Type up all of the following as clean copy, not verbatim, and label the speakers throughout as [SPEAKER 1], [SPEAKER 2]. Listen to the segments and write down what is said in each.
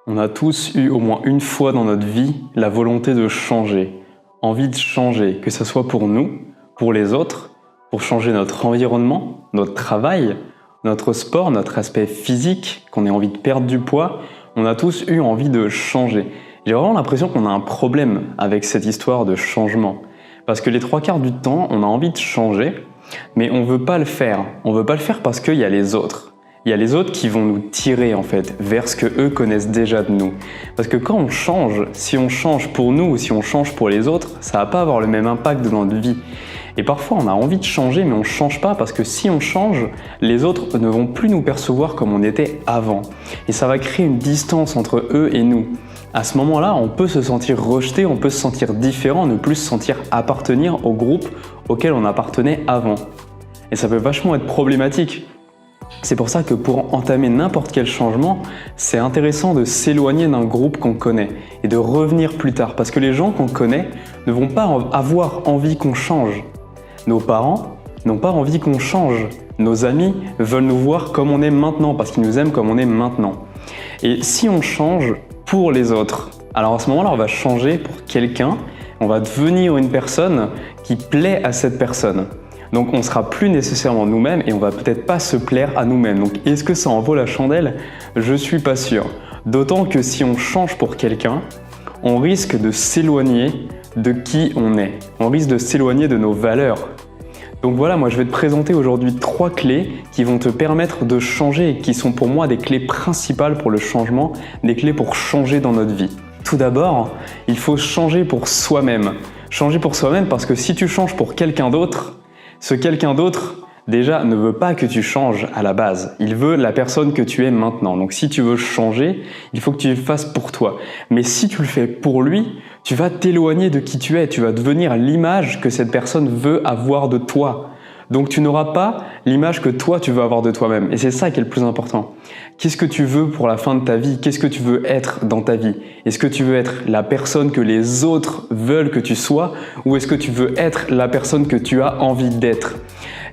[SPEAKER 1] On a tous eu au moins une fois dans notre vie la volonté de changer, envie de changer, que ce soit pour nous, pour les autres, pour changer notre environnement, notre travail, notre sport, notre aspect physique, qu'on ait envie de perdre du poids. On a tous eu envie de changer. J'ai vraiment l'impression qu'on a un problème avec cette histoire de changement. Parce que les 3/4 du temps, on a envie de changer, mais on ne veut pas le faire. On ne veut pas le faire parce qu'il y a les autres. Il y a les autres qui vont nous tirer en fait vers ce que eux connaissent déjà de nous. Parce que quand on change, si on change pour nous ou si on change pour les autres, ça va pas avoir le même impact dans notre vie. Et parfois on a envie de changer mais on change pas parce que si on change, les autres ne vont plus nous percevoir comme on était avant. Et ça va créer une distance entre eux et nous. À ce moment-là, on peut se sentir rejeté, on peut se sentir différent, ne plus se sentir appartenir au groupe auquel on appartenait avant. Et ça peut vachement être problématique. C'est pour ça que pour entamer n'importe quel changement, c'est intéressant de s'éloigner d'un groupe qu'on connaît et de revenir plus tard parce que les gens qu'on connaît ne vont pas avoir envie qu'on change. Nos parents n'ont pas envie qu'on change. Nos amis veulent nous voir comme on est maintenant parce qu'ils nous aiment comme on est maintenant. Et si on change pour les autres, alors à ce moment-là, on va changer pour quelqu'un, on va devenir une personne qui plaît à cette personne. Donc on ne sera plus nécessairement nous-mêmes et on va peut-être pas se plaire à nous-mêmes. Donc est-ce que ça en vaut la chandelle? Je suis pas sûr. D'autant que si on change pour quelqu'un, on risque de s'éloigner de qui on est. On risque de s'éloigner de nos valeurs. Donc voilà, moi je vais te présenter aujourd'hui 3 clés qui vont te permettre de changer et qui sont pour moi des clés principales pour le changement, des clés pour changer dans notre vie. Tout d'abord, il faut changer pour soi-même. Changer pour soi-même parce que si tu changes pour quelqu'un d'autre, ce quelqu'un d'autre, déjà, ne veut pas que tu changes à la base. Il veut la personne que tu es maintenant. Donc si tu veux changer, il faut que tu le fasses pour toi. Mais si tu le fais pour lui, tu vas t'éloigner de qui tu es. Tu vas devenir l'image que cette personne veut avoir de toi. Donc tu n'auras pas l'image que toi tu veux avoir de toi-même. Et c'est ça qui est le plus important. Qu'est-ce que tu veux pour la fin de ta vie? Qu'est-ce que tu veux être dans ta vie? Est-ce que tu veux être la personne que les autres veulent que tu sois? Ou est-ce que tu veux être la personne que tu as envie d'être?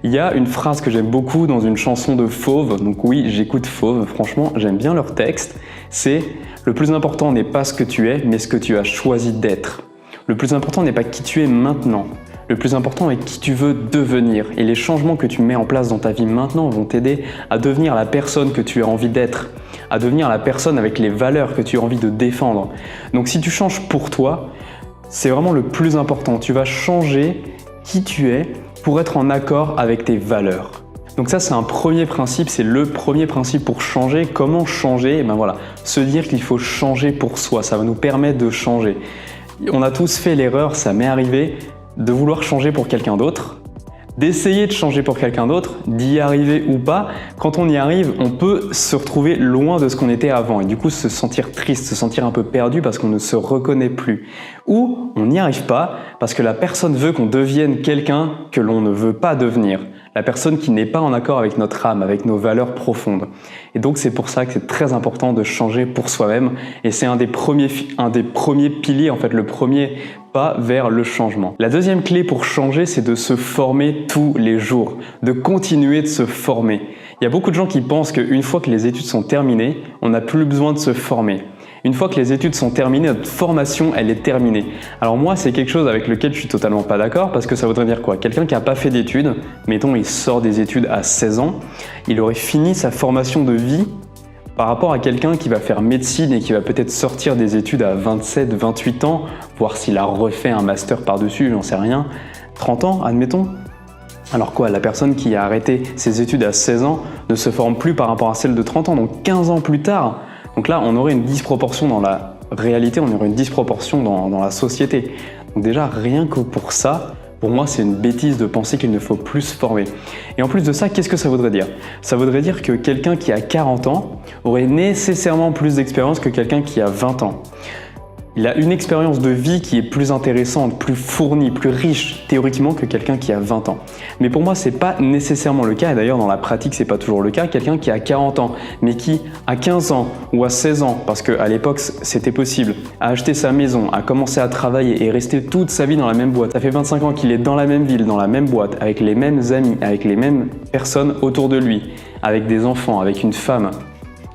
[SPEAKER 1] Il y a une phrase que j'aime beaucoup dans une chanson de Fauve. Donc oui, j'écoute Fauve. Franchement, j'aime bien leur texte. C'est « Le plus important n'est pas ce que tu es, mais ce que tu as choisi d'être. Le plus important n'est pas qui tu es maintenant. Le plus important est qui tu veux devenir. Et les changements que tu mets en place dans ta vie maintenant vont t'aider à devenir la personne que tu as envie d'être, à devenir la personne avec les valeurs que tu as envie de défendre. Donc si tu changes pour toi, c'est vraiment le plus important. Tu vas changer qui tu es pour être en accord avec tes valeurs. Donc ça, c'est un premier principe, c'est le premier principe pour changer. Comment changer? Ben voilà, se dire qu'il faut changer pour soi, ça va nous permettre de changer. On a tous fait l'erreur, ça m'est arrivé, de vouloir changer pour quelqu'un d'autre, d'essayer de changer pour quelqu'un d'autre, d'y arriver ou pas. Quand on y arrive, on peut se retrouver loin de ce qu'on était avant et du coup se sentir triste, se sentir un peu perdu parce qu'on ne se reconnaît plus. Ou on n'y arrive pas parce que la personne veut qu'on devienne quelqu'un que l'on ne veut pas devenir. La personne qui n'est pas en accord avec notre âme, avec nos valeurs profondes. Et donc c'est pour ça que c'est très important de changer pour soi-même et c'est un des premiers piliers, en fait le premier pas vers le changement. La deuxième clé pour changer, c'est de se former tous les jours, de continuer de se former. Il y a beaucoup de gens qui pensent qu'une fois que les études sont terminées, on n'a plus besoin de se former. Une fois que les études sont terminées, notre formation, elle est terminée. Alors moi, c'est quelque chose avec lequel je suis totalement pas d'accord parce que ça voudrait dire quoi? Quelqu'un qui n'a pas fait d'études, mettons il sort des études à 16 ans, il aurait fini sa formation de vie par rapport à quelqu'un qui va faire médecine et qui va peut-être sortir des études à 27, 28 ans, voir s'il a refait un master par-dessus, j'en sais rien, 30 ans, admettons. Alors quoi, la personne qui a arrêté ses études à 16 ans ne se forme plus par rapport à celle de 30 ans, donc 15 ans plus tard. Donc là, on aurait une disproportion dans la réalité, on aurait une disproportion dans la société. Donc déjà, rien que pour ça, pour moi, c'est une bêtise de penser qu'il ne faut plus se former. Et en plus de ça, qu'est-ce que ça voudrait dire? Ça voudrait dire que quelqu'un qui a 40 ans aurait nécessairement plus d'expérience que quelqu'un qui a 20 ans. Il a une expérience de vie qui est plus intéressante, plus fournie, plus riche théoriquement que quelqu'un qui a 20 ans. Mais pour moi, c'est pas nécessairement le cas, et d'ailleurs dans la pratique, c'est pas toujours le cas. Quelqu'un qui a 40 ans, mais qui à 15 ans ou à 16 ans, parce qu'à l'époque c'était possible, a acheté sa maison, a commencé à travailler et resté toute sa vie dans la même boîte. Ça fait 25 ans qu'il est dans la même ville, dans la même boîte, avec les mêmes amis, avec les mêmes personnes autour de lui, avec des enfants, avec une femme.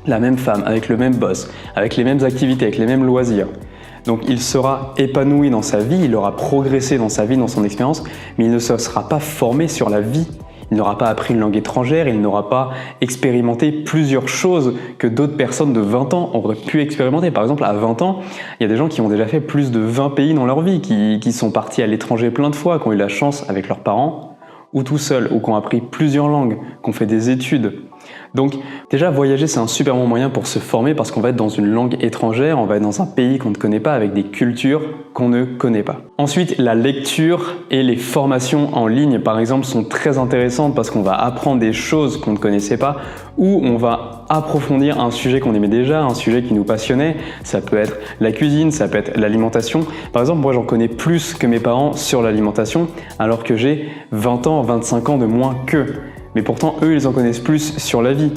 [SPEAKER 1] la même femme, avec le même boss, avec les mêmes activités, avec les mêmes loisirs. Donc il sera épanoui dans sa vie, il aura progressé dans sa vie, dans son expérience, mais il ne se sera pas formé sur la vie. Il n'aura pas appris une langue étrangère, il n'aura pas expérimenté plusieurs choses que d'autres personnes de 20 ans auraient pu expérimenter. Par exemple, à 20 ans, il y a des gens qui ont déjà fait plus de 20 pays dans leur vie, qui sont partis à l'étranger plein de fois, qui ont eu la chance avec leurs parents, ou tout seuls, ou qui ont appris plusieurs langues, qui ont fait des études. Donc déjà, voyager, c'est un super bon moyen pour se former parce qu'on va être dans une langue étrangère, on va être dans un pays qu'on ne connaît pas, avec des cultures qu'on ne connaît pas. Ensuite, la lecture et les formations en ligne, par exemple, sont très intéressantes parce qu'on va apprendre des choses qu'on ne connaissait pas ou on va approfondir un sujet qu'on aimait déjà, un sujet qui nous passionnait. Ça peut être la cuisine, ça peut être l'alimentation. Par exemple, moi, j'en connais plus que mes parents sur l'alimentation alors que j'ai 20 ans, 25 ans de moins qu'eux. Mais pourtant, eux, ils en connaissent plus sur la vie.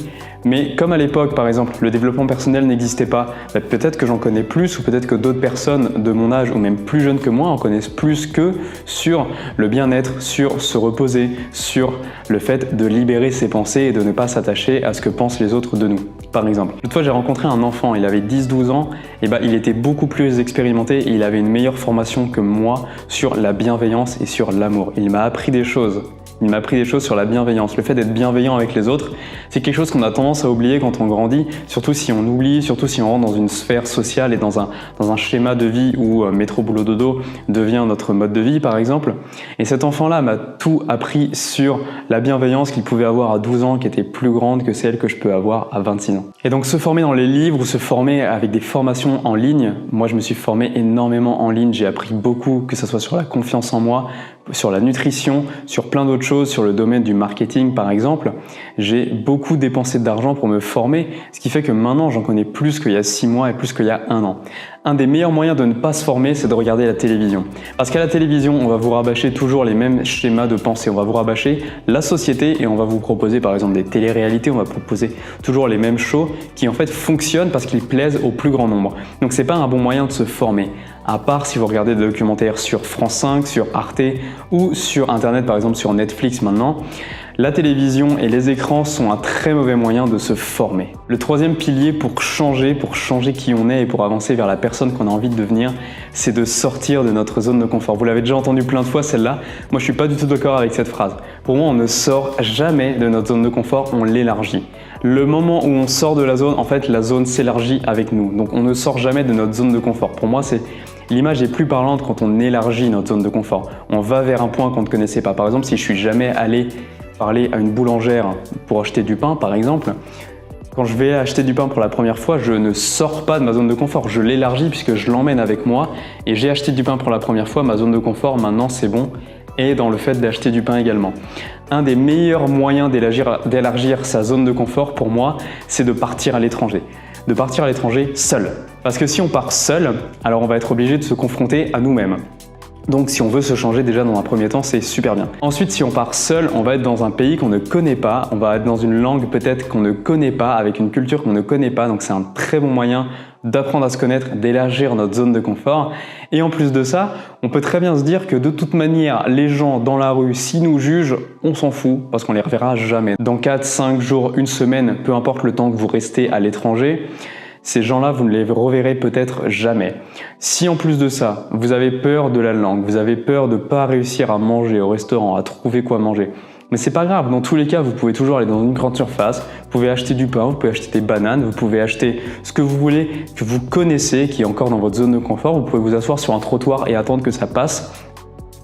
[SPEAKER 1] Mais comme à l'époque, par exemple, le développement personnel n'existait pas, peut-être que j'en connais plus ou peut-être que d'autres personnes de mon âge ou même plus jeunes que moi en connaissent plus qu'eux sur le bien-être, sur se reposer, sur le fait de libérer ses pensées et de ne pas s'attacher à ce que pensent les autres de nous, par exemple. L'autre fois, j'ai rencontré un enfant, il avait 10-12 ans, et il était beaucoup plus expérimenté et il avait une meilleure formation que moi sur la bienveillance et sur l'amour. Il m'a appris des choses. Il m'a appris des choses sur la bienveillance. Le fait d'être bienveillant avec les autres, c'est quelque chose qu'on a tendance à oublier quand on grandit, surtout si on oublie, surtout si on rentre dans une sphère sociale et dans un schéma de vie où métro boulot dodo devient notre mode de vie, par exemple. Et cet enfant-là m'a tout appris sur la bienveillance qu'il pouvait avoir à 12 ans, qui était plus grande que celle que je peux avoir à 26 ans. Et donc se former dans les livres ou se former avec des formations en ligne, moi je me suis formé énormément en ligne, j'ai appris beaucoup, que ce soit sur la confiance en moi, sur la nutrition, sur plein d'autres choses, sur le domaine du marketing par exemple. J'ai beaucoup dépensé d'argent pour me former, ce qui fait que maintenant j'en connais plus qu'il y a 6 mois et plus qu'il y a 1 an. Un des meilleurs moyens de ne pas se former, c'est de regarder la télévision. Parce qu'à la télévision, on va vous rabâcher toujours les mêmes schémas de pensée. On va vous rabâcher la société et on va vous proposer par exemple des téléréalités, on va proposer toujours les mêmes shows qui en fait fonctionnent parce qu'ils plaisent au plus grand nombre. Donc c'est pas un bon moyen de se former. À part si vous regardez des documentaires sur France 5, sur Arte ou sur Internet, par exemple sur Netflix maintenant, la télévision et les écrans sont un très mauvais moyen de se former. Le troisième pilier pour changer qui on est et pour avancer vers la personne qu'on a envie de devenir, c'est de sortir de notre zone de confort. Vous l'avez déjà entendu plein de fois celle-là, moi je suis pas du tout d'accord avec cette phrase. Pour moi, on ne sort jamais de notre zone de confort, on l'élargit. Le moment où on sort de la zone, en fait, la zone s'élargit avec nous. Donc on ne sort jamais de notre zone de confort. Pour moi, l'image est plus parlante quand on élargit notre zone de confort. On va vers un point qu'on ne connaissait pas. Par exemple, si je suis jamais allé parler à une boulangère pour acheter du pain, par exemple, quand je vais acheter du pain pour la première fois, je ne sors pas de ma zone de confort, je l'élargis puisque je l'emmène avec moi et j'ai acheté du pain pour la première fois, ma zone de confort, maintenant c'est bon, et dans le fait d'acheter du pain également. Un des meilleurs moyens d'élargir sa zone de confort pour moi, c'est de partir à l'étranger. De partir à l'étranger seul. Parce que si on part seul, alors on va être obligé de se confronter à nous-mêmes. Donc si on veut se changer déjà dans un premier temps, c'est super bien. Ensuite, si on part seul, on va être dans un pays qu'on ne connaît pas, on va être dans une langue peut-être qu'on ne connaît pas, avec une culture qu'on ne connaît pas, donc c'est un très bon moyen d'apprendre à se connaître, d'élargir notre zone de confort. Et en plus de ça, on peut très bien se dire que de toute manière, les gens dans la rue, s'ils nous jugent, on s'en fout parce qu'on les reverra jamais. Dans 4, 5 jours, une semaine, peu importe le temps que vous restez à l'étranger, ces gens-là, vous ne les reverrez peut-être jamais. Si en plus de ça, vous avez peur de la langue, vous avez peur de ne pas réussir à manger au restaurant, à trouver quoi manger, mais c'est pas grave, dans tous les cas, vous pouvez toujours aller dans une grande surface, vous pouvez acheter du pain, vous pouvez acheter des bananes, vous pouvez acheter ce que vous voulez, que vous connaissez, qui est encore dans votre zone de confort, vous pouvez vous asseoir sur un trottoir et attendre que ça passe.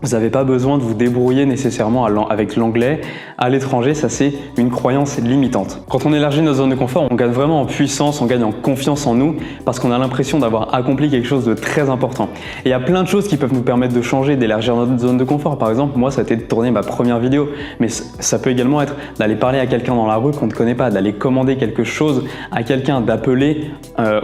[SPEAKER 1] Vous n'avez pas besoin de vous débrouiller nécessairement avec l'anglais. À l'étranger, ça c'est une croyance limitante. Quand on élargit notre zone de confort, on gagne vraiment en puissance, on gagne en confiance en nous parce qu'on a l'impression d'avoir accompli quelque chose de très important. Et il y a plein de choses qui peuvent nous permettre de changer, d'élargir notre zone de confort. Par exemple, moi ça a été de tourner ma première vidéo, mais ça peut également être d'aller parler à quelqu'un dans la rue qu'on ne connaît pas, d'aller commander quelque chose à quelqu'un, d'appeler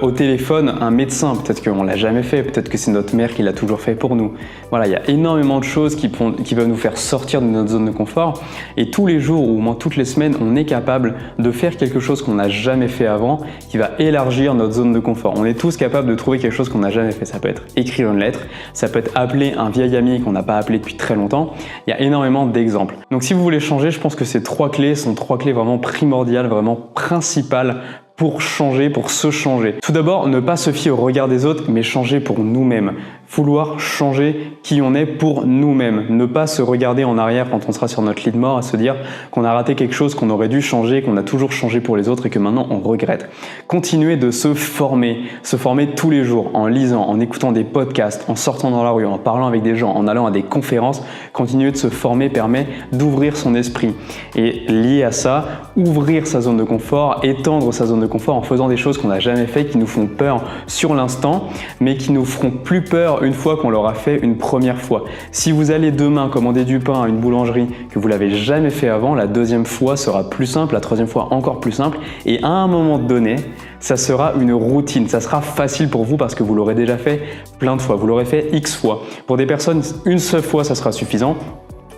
[SPEAKER 1] au téléphone un médecin. Peut-être qu'on ne l'a jamais fait, peut-être que c'est notre mère qui l'a toujours fait pour nous. Voilà, il y a énormément de choses qui peuvent nous faire sortir de notre zone de confort et tous les jours ou au moins toutes les semaines on est capable de faire quelque chose qu'on n'a jamais fait avant qui va élargir notre zone de confort. On est tous capables de trouver quelque chose qu'on n'a jamais fait. Ça peut être écrire une lettre, ça peut être appeler un vieil ami qu'on n'a pas appelé depuis très longtemps. Il y a énormément d'exemples. Donc si vous voulez changer, je pense que ces 3 clés sont 3 clés vraiment primordiales, vraiment principales pour changer, pour se changer. Tout d'abord, ne pas se fier au regard des autres, mais changer pour nous-mêmes. Vouloir changer qui on est pour nous-mêmes. Ne pas se regarder en arrière quand on sera sur notre lit de mort à se dire qu'on a raté quelque chose, qu'on aurait dû changer, qu'on a toujours changé pour les autres et que maintenant on regrette. Continuer de se former tous les jours en lisant, en écoutant des podcasts, en sortant dans la rue, en parlant avec des gens, en allant à des conférences. Continuer de se former permet d'ouvrir son esprit. Et lié à ça, ouvrir sa zone de confort, étendre sa zone de confort en faisant des choses qu'on n'a jamais fait, qui nous font peur sur l'instant, mais qui nous feront plus peur une fois qu'on l'aura fait une première fois. Si vous allez demain commander du pain à une boulangerie que vous l'avez jamais fait avant, la deuxième fois sera plus simple, la troisième fois encore plus simple, et à un moment donné, ça sera une routine, ça sera facile pour vous parce que vous l'aurez déjà fait plein de fois, vous l'aurez fait X fois. Pour des personnes, une seule fois, ça sera suffisant.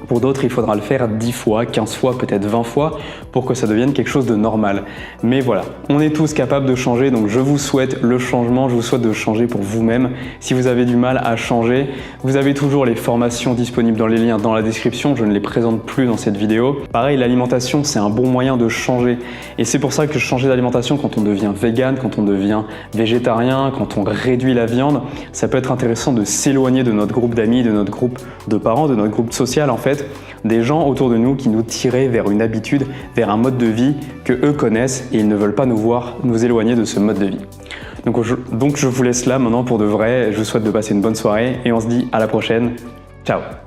[SPEAKER 1] Pour d'autres, il faudra le faire 10 fois, 15 fois, peut-être 20 fois pour que ça devienne quelque chose de normal. Mais voilà, on est tous capables de changer, donc je vous souhaite le changement, je vous souhaite de changer pour vous-même. Si vous avez du mal à changer, vous avez toujours les formations disponibles dans les liens dans la description, je ne les présente plus dans cette vidéo. Pareil, l'alimentation, c'est un bon moyen de changer. Et c'est pour ça que changer d'alimentation quand on devient vegan, quand on devient végétarien, quand on réduit la viande, ça peut être intéressant de s'éloigner de notre groupe d'amis, de notre groupe de parents, de notre groupe social en fait. Des gens autour de nous qui nous tiraient vers une habitude, vers un mode de vie que eux connaissent et ils ne veulent pas nous voir nous éloigner de ce mode de vie. Donc je vous laisse là maintenant pour de vrai, je vous souhaite de passer une bonne soirée et on se dit à la prochaine. Ciao!